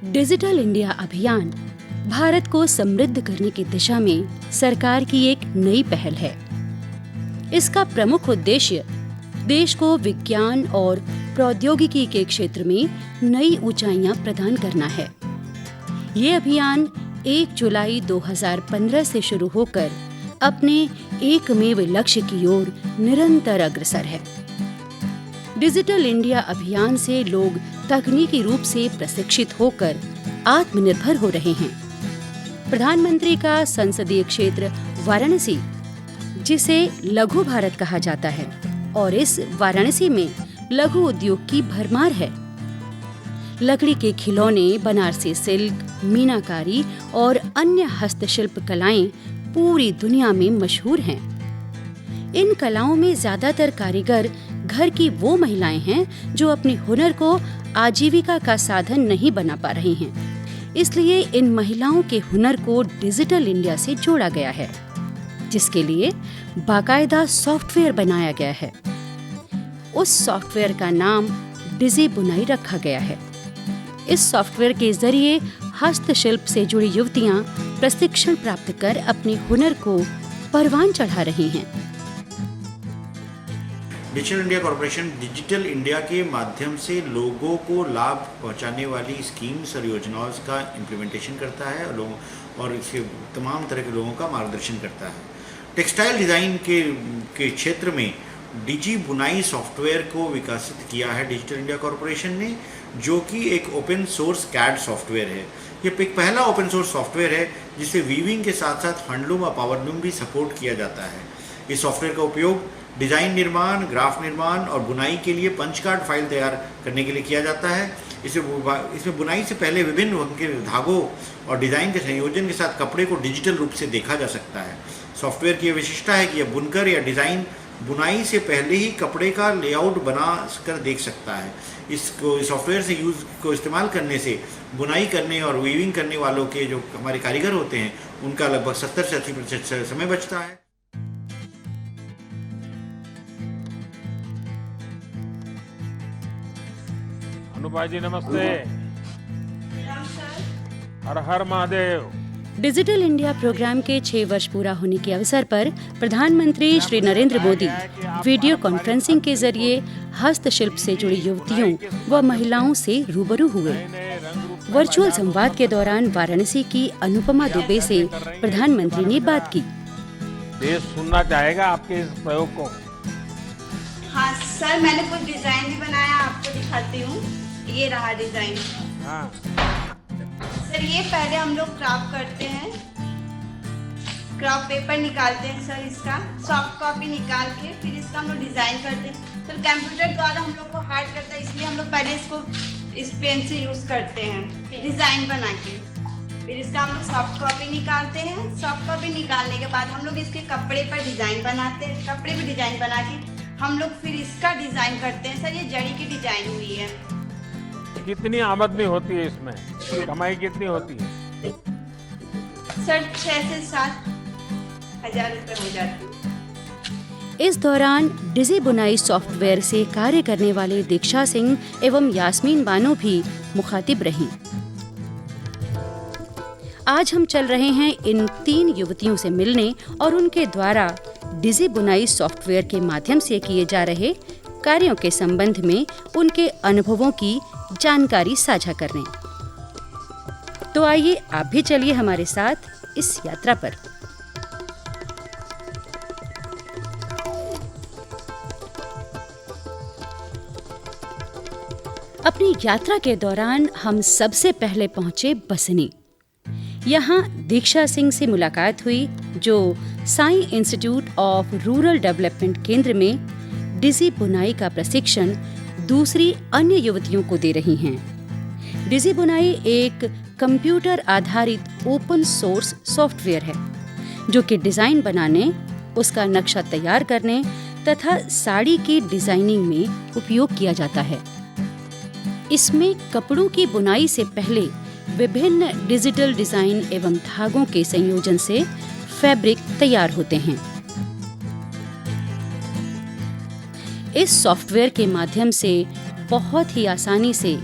Digital India अभियान भारत को समृद्ध करने की दिशा में सरकार की एक नई पहल है। इसका प्रमुख उद्देश्य देश को विज्ञान और प्रौद्योगिकी के क्षेत्र में नई ऊंचाइयां प्रदान करना है। ये अभियान 1 जुलाई 2015 से शुरू होकर अपने एकमेव लक्ष्य की ओर निरंतर अग्रसर है। डिजिटल इंडिया अभियान से लोग तकनीकी रूप से प्रशिक्षित होकर आत्मनिर्भर हो रहे हैं। प्रधानमंत्री का संसदीय क्षेत्र वाराणसी, जिसे लघु भारत कहा जाता है, और इस वाराणसी में लघु उद्योग की भरमार है। लकड़ी के खिलौने, बनारसी सिल्क, मीनाकारी और अन्य हस्तशिल्प कलाएं पूरी दुनिया में मशहूर हैं। इन कलाओं में ज्यादातर कारीगर घर की वो महिलाएं हैं जो अपने हुनर को आजीविका का साधन नहीं बना पा रही हैं। इसलिए इन महिलाओं के हुनर को डिजिटल इंडिया से जोड़ा गया है, जिसके लिए बाकायदा सॉफ्टवेयर बनाया गया है। उस सॉफ्टवेयर का नाम डिजी बुनाई रखा गया है। इस सॉफ्टवेयर के जरिए हस्तशिल्प से जुड़ी युवतियां प्रशिक्षण प्राप्त कर अपने हुनर को परवान चढ़ा रही हैं। Digital India corporation digital India के माध्यम से लोगों को लाभ पहुंचाने वाली स्कीम्स और योजनाओं का इम्प्लीमेंटेशन करता है और इसके तमाम तरह के लोगों का मार्गदर्शन करता है। टेक्सटाइल डिज़ाइन के क्षेत्र में डिजी बुनाई सॉफ्टवेयर को विकसित किया है डिजिटल इंडिया कॉर्पोरेशन ने, जो कि एक ओपन सोर्स कैड सॉफ्टवेयर है। ये एक पहला ओपन सोर्स सॉफ्टवेयर है जिसे वीविंग के साथ साथ हैंडलूम और पावरलूम भी सपोर्ट किया जाता है। इस सॉफ्टवेयर का उपयोग डिज़ाइन निर्माण, ग्राफ निर्माण और बुनाई के लिए पंच कार्ड फाइल तैयार करने के लिए किया जाता है। इसमें बुनाई से पहले विभिन्न रंग के धागों और डिज़ाइन के संयोजन के साथ कपड़े को डिजिटल रूप से देखा जा सकता है। सॉफ्टवेयर की विशिष्टता है कि यह बुनकर या डिज़ाइन बुनाई से पहले ही कपड़े का लेआउट बना कर देख सकता है। इस सॉफ्टवेयर से इस्तेमाल करने से बुनाई करने और वीविंग करने वालों के जो हमारे कारीगर होते हैं उनका लगभग 70 से 80% समय बचता है। अनुपा जी नमस्ते। हर हर महादेव। डिजिटल इंडिया प्रोग्राम के 6 वर्ष पूरा होने के अवसर पर प्रधानमंत्री श्री नरेंद्र मोदी वीडियो कॉन्फ्रेंसिंग के जरिए हस्तशिल्प से जुड़ी युवतियों व महिलाओं से रूबरू हुए। वर्चुअल संवाद के दौरान वाराणसी की अनुपमा दुबे से प्रधानमंत्री ने बात की। देश सुनना चाहेगा आपके इस प्रयोग को। हाँ सर, मैंने कुछ डिजाइन भी बनाया, आपको दिखाती हूँ। ये रहा डिजाइन। हाँ। सर ये पहले हम लोग क्राफ्ट करते हैं, क्राफ्ट पेपर निकालते हैं सर, इसका सॉफ्ट कॉपी निकाल के फिर इसका हम लोग डिजाइन करते हैं। फिर कंप्यूटर द्वारा हम लोग को हार्ड करता है, इसलिए हम लोग पहले इसको इस पेन से यूज करते हैं डिजाइन बना के। फिर इसका हम लोग सॉफ्ट कॉपी निकालते हैं। सॉफ्ट कॉपी निकालने के बाद हम लोग इसके कपड़े पर डिजाइन बनाते हैं। कपड़े पर डिजाइन बना के हम लोग फिर इसका डिजाइन करते हैं। सर ये जड़ी की डिजाइन हुई है। कितनी आमदनी होती है इसमें, कमाई कितनी होती है? सर 6 से 7 हजार रुपए हो जाती है। इस दौरान डिजी बुनाई सॉफ्टवेयर से कार्य करने वाले दीक्षा सिंह एवं यास्मीन बानो भी मुखातिब रहीं। आज हम चल रहे हैं इन 3 युवतियों से मिलने और उनके द्वारा डिजी बुनाई सॉफ्टवेयर के माध्यम से किए जा रहे कार्यों के संबंध में उनके अनुभवों की जानकारी साझा करने। तो आइए आप भी चलिए हमारे साथ इस यात्रा पर। अपनी यात्रा के दौरान हम सबसे पहले पहुंचे बसनी। यहाँ दीक्षा सिंह से मुलाकात हुई, जो Sai institute of rural development केंद्र में डिजी बुनाई का प्रशिक्षण दूसरी अन्य युवतियों को दे रही हैं। डिजी बुनाई एक कंप्यूटर आधारित ओपन सोर्स सॉफ्टवेयर है, जो कि डिजाइन बनाने, उसका नक्शा तैयार करने तथा साड़ी की डिजाइनिंग में उपयोग किया जाता है। इसमें कपड़ों की बुनाई से पहले विभिन्न डिजिटल डिजाइन एवं धागों के संयोजन से फैब्रिक तैयार होते हैं। इस सॉफ्टवेयर के माध्यम से बहुत ही आसानी से,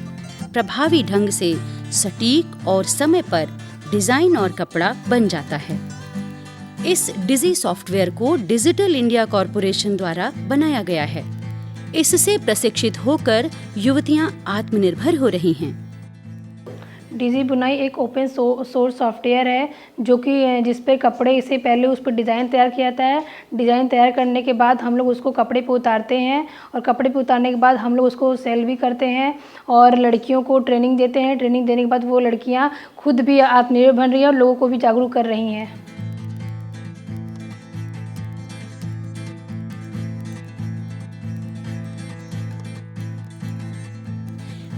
प्रभावी ढंग से सटीक और समय पर डिजाइन और कपड़ा बन जाता है। इस डिजी सॉफ्टवेयर को डिजिटल इंडिया कॉरपोरेशन द्वारा बनाया गया है। इससे प्रशिक्षित होकर युवतियां आत्मनिर्भर हो रही हैं। डिजी बुनाई एक ओपन सोर्स सॉफ्टवेयर है जो कि जिस पे कपड़े इससे पहले उस पर डिज़ाइन तैयार किया जाता है। डिज़ाइन तैयार करने के बाद हम लोग उसको कपड़े पे उतारते हैं और कपड़े पे उतारने के बाद हम लोग उसको सेल भी करते हैं और लड़कियों को ट्रेनिंग देते हैं। ट्रेनिंग देने के बाद वो लड़कियां खुद भी आत्मनिर्भर बन रही हैं और लोगों को भी जागरूक कर रही हैं।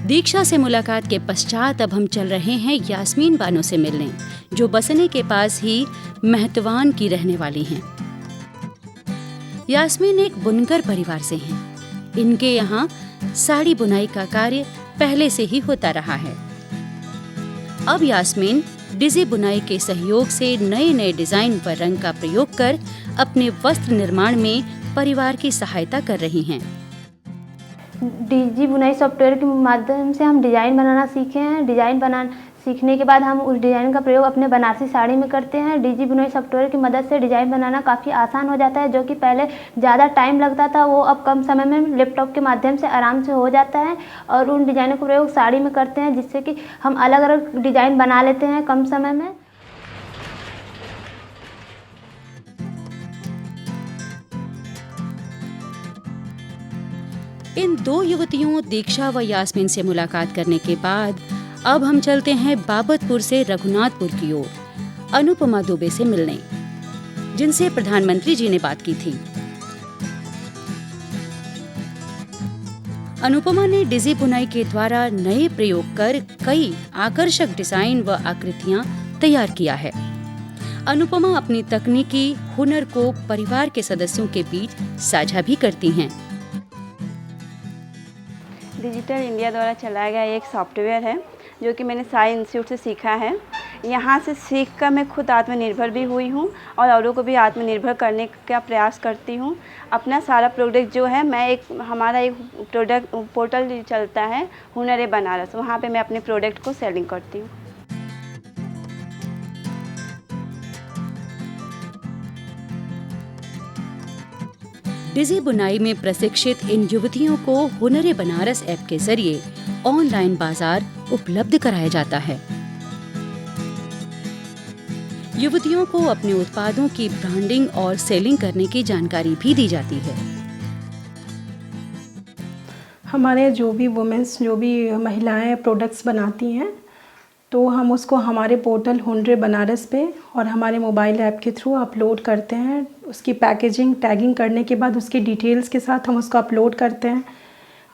दीक्षा से मुलाकात के पश्चात अब हम चल रहे हैं यास्मीन बानो से मिलने, जो बसने के पास ही महतवान की रहने वाली हैं। यास्मीन एक बुनकर परिवार से हैं। इनके यहाँ साड़ी बुनाई का कार्य पहले से ही होता रहा है। अब यास्मीन डिजी बुनाई के सहयोग से नए नए डिजाइन पर रंग का प्रयोग कर अपने वस्त्र निर्माण में परिवार की सहायता कर रही हैं। डिजी बुनाई सॉफ्टवेयर के माध्यम से हम डिज़ाइन बनाना सीखे हैं। डिज़ाइन बनाना सीखने के बाद हम उस डिज़ाइन का प्रयोग अपने बनारसी साड़ी में करते हैं। डिजी बुनाई सॉफ्टवेयर की मदद से डिज़ाइन बनाना काफ़ी आसान हो जाता है, जो कि पहले ज़्यादा टाइम लगता था, वो अब कम समय में लैपटॉप के माध्यम से आराम से हो जाता है। और उन डिज़ाइनों का प्रयोग साड़ी में करते हैं, जिससे कि हम अलग अलग डिज़ाइन बना लेते हैं कम समय में। इन दो युवतियों दीक्षा व यास्मीन से मुलाकात करने के बाद अब हम चलते हैं बाबतपुर से रघुनाथपुर की ओर अनुपमा दुबे से मिलने, जिनसे प्रधानमंत्री जी ने बात की थी। अनुपमा ने डिजी बुनाई के द्वारा नए प्रयोग कर कई आकर्षक डिजाइन व आकृतियां तैयार किया है। अनुपमा अपनी तकनीकी हुनर को परिवार के सदस्यों के बीच साझा भी करती हैं। डिजिटल इंडिया द्वारा चलाया गया एक सॉफ्टवेयर है जो कि मैंने साई इंस्टीट्यूट से सीखा है। यहाँ से सीख कर मैं खुद आत्मनिर्भर भी हुई हूँ और औरों को भी आत्मनिर्भर करने का प्रयास करती हूँ। अपना सारा प्रोडक्ट जो है हमारा एक प्रोडक्ट पोर्टल चलता है हुनर बनारस, वहाँ पे मैं अपने प्रोडक्ट को सेलिंग करती हूँ। डिजी बुनाई में प्रशिक्षित इन युवतियों को हुनर बनारस ऐप के जरिए ऑनलाइन बाजार उपलब्ध कराया जाता है। युवतियों को अपने उत्पादों की ब्रांडिंग और सेलिंग करने की जानकारी भी दी जाती है। हमारे जो भी महिलाएं प्रोडक्ट्स बनाती हैं, तो हम उसको हमारे पोर्टल हुनर बनारस पे और हमारे मोबाइल ऐप के थ्रू अपलोड करते हैं। उसकी पैकेजिंग टैगिंग करने के बाद उसकी डिटेल्स के साथ हम उसको अपलोड करते हैं।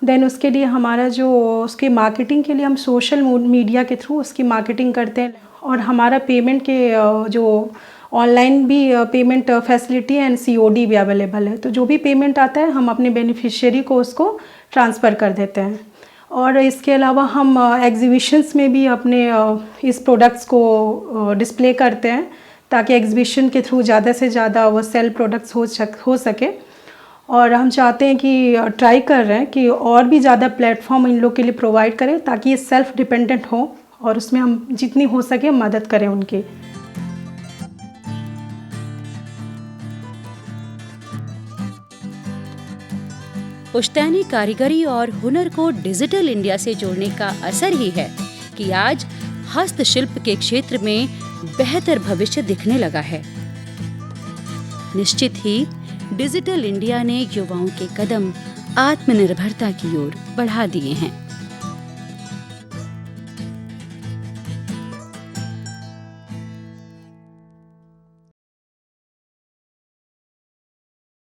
देन उसके लिए हमारा उसके मार्केटिंग के लिए हम सोशल मीडिया के थ्रू उसकी मार्केटिंग करते हैं। और हमारा पेमेंट के जो ऑनलाइन भी पेमेंट फैसिलिटी एंड COD भी अवेलेबल है। तो जो भी पेमेंट आता है हम अपने बेनिफिशियरी को उसको ट्रांसफ़र कर देते हैं। और इसके अलावा हम एग्जीबिशंस में भी अपने इस प्रोडक्ट्स को डिस्प्ले करते हैं, ताकि एग्जीबिशन के थ्रू ज़्यादा से ज़्यादा वो सेल प्रोडक्ट्स हो सके। और हम चाहते हैं कि ट्राई कर रहे हैं कि और भी ज़्यादा प्लेटफॉर्म इन लोग के लिए प्रोवाइड करें, ताकि ये सेल्फ डिपेंडेंट हो और उसमें हम जितनी हो सके मदद करें उनकी। पुश्तैनी कारीगरी और हुनर को डिजिटल इंडिया से जोड़ने का असर ही है कि आज हस्तशिल्प के क्षेत्र में बेहतर भविष्य दिखने लगा है। निश्चित ही डिजिटल इंडिया ने युवाओं के कदम आत्मनिर्भरता की ओर बढ़ा दिए हैं।